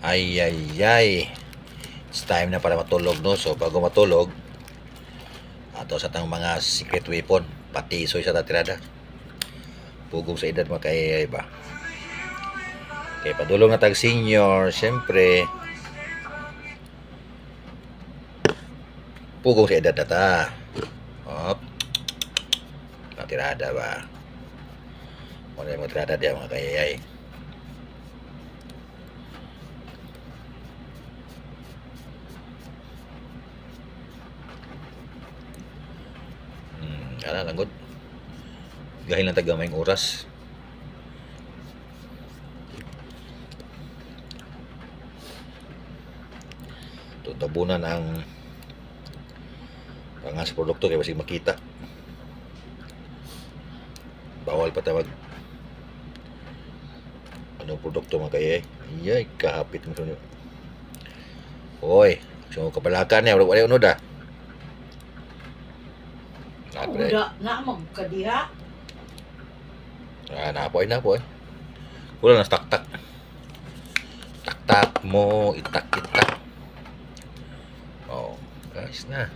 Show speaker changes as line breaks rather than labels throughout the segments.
Ay, ay, ay. It's time na para matulog, no? So, bago matulog, ato sa tang mga secret weapon, patisoy sa tatirada. Pugong sa edad mga kayay ba? Okay, padulong na tag senior, syempre. Pugong sa edad na ta. Hop. Tatirada ba? Wala yung tirada diya mga kayay. Kala langgod. Gahil lang tagamay ng oras. Tabunan ang pangas produkto kaya basig makita. Bawal patawag. Anong produkto mga kaya? Iyay, kahapit mo ito. Hoy, so kapalakan niya. Wala unod ah.
Uda na magkadiha.
Napoy. Wala na tak-tak. Tak-tak mo, itak-itak. Oh, guys na.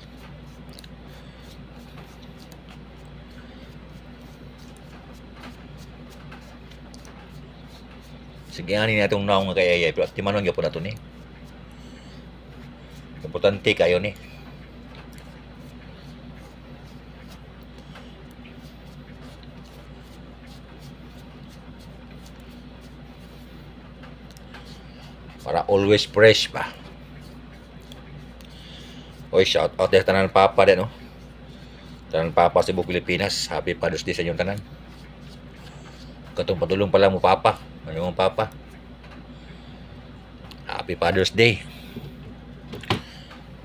Sige ani na itong naong nga kayayay. Pero di manong yapon na ito ni. Importante kayo ni. Para always fresh ba. Oy, shout out deh tanan papa din, no? Tanan papa Cebu, Pilipinas. Happy Father's Day sa inyong tanan. Katong padulong pala mo papa. Ano mo papa? Happy Father's Day.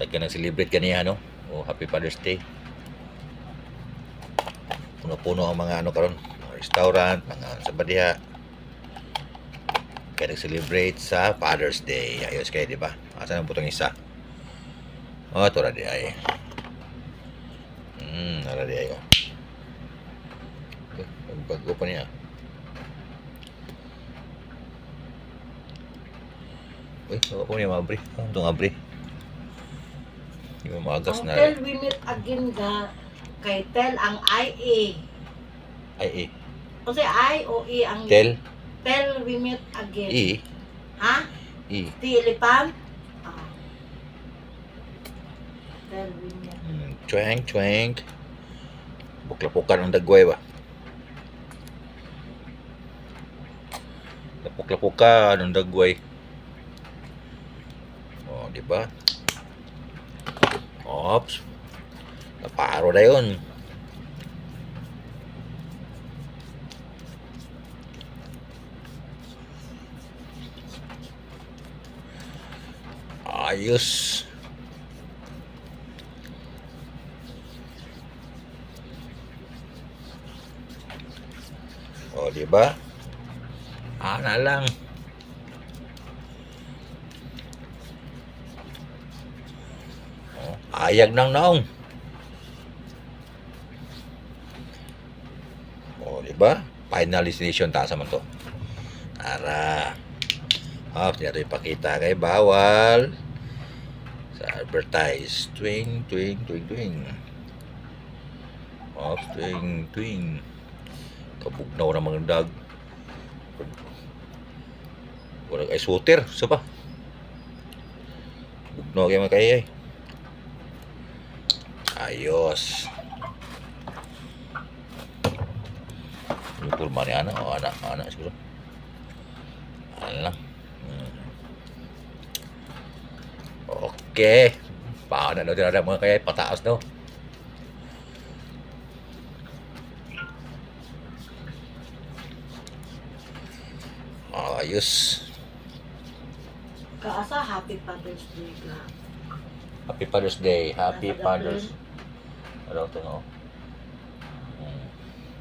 Lagi nang celebrate kaniya, no? Oh, Happy Father's Day. Puno-puno ang mga ano karon, restaurant, mga sabadiha. Kaya nag-celebrate sa Father's Day. Ayos kayo, di ba? Asan ang putong isa? Oh, ito na di ay. Nara di ay. Ang bago pa niya. Uy, ako po niya mabri. Ito nga bri. Yung magas na.
Until we meet again ga kay tel ang IA.
Ay,
O say I o E ang
Tel.
tel we meet again.
I.
Ha?
I.
Ti elephant? Ah. Tel we meet.
Chwank. Buklapukan ang dagway ba? Lapuklapukan ang dagway. Oh, di ba? Ops. Naparo na yun. Ayos. O, di ba? Ana lang. Ayag nang naong. O, di ba? Final destination taas naman to. Tara. Dito ipakita kay bawal. Sa advertise. Twing. Twing. Kabugnaw na mga dag. Walang ice water. Isa pa. Bugnaw kayo mga kaya. Ayos. Yung pulma ni anak. O anak siguro. Anak. Okay. Paano na daw mga kaya pataas daw. Ayos.
Kaasa Happy Father's Day ga.
Happy Father's Day. Happy Father's. Ano ito no?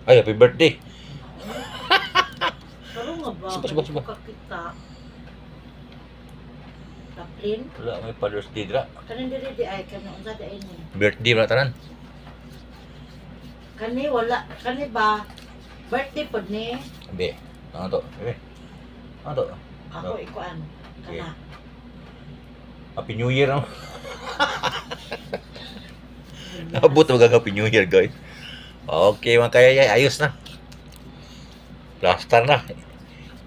Ay, happy birthday.
Pero nga ba?
Suba.
Kakita. Taplin.
Wala, may Father's Day dira.
Kanin diri di ay kanang unsa da ini.
Birthday wala tanan.
Kani wala, kani ba? Birthday pod ni.
Hindi. Ano to? Ano to?
Ako ikuan.
Okay.
Kana.
Happy New Year, no? Abot mo Happy New Year, guys. Okay, mga kayayay, ayos na. Plaster na.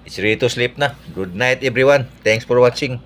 It's ready to sleep na. Good night, everyone. Thanks for watching.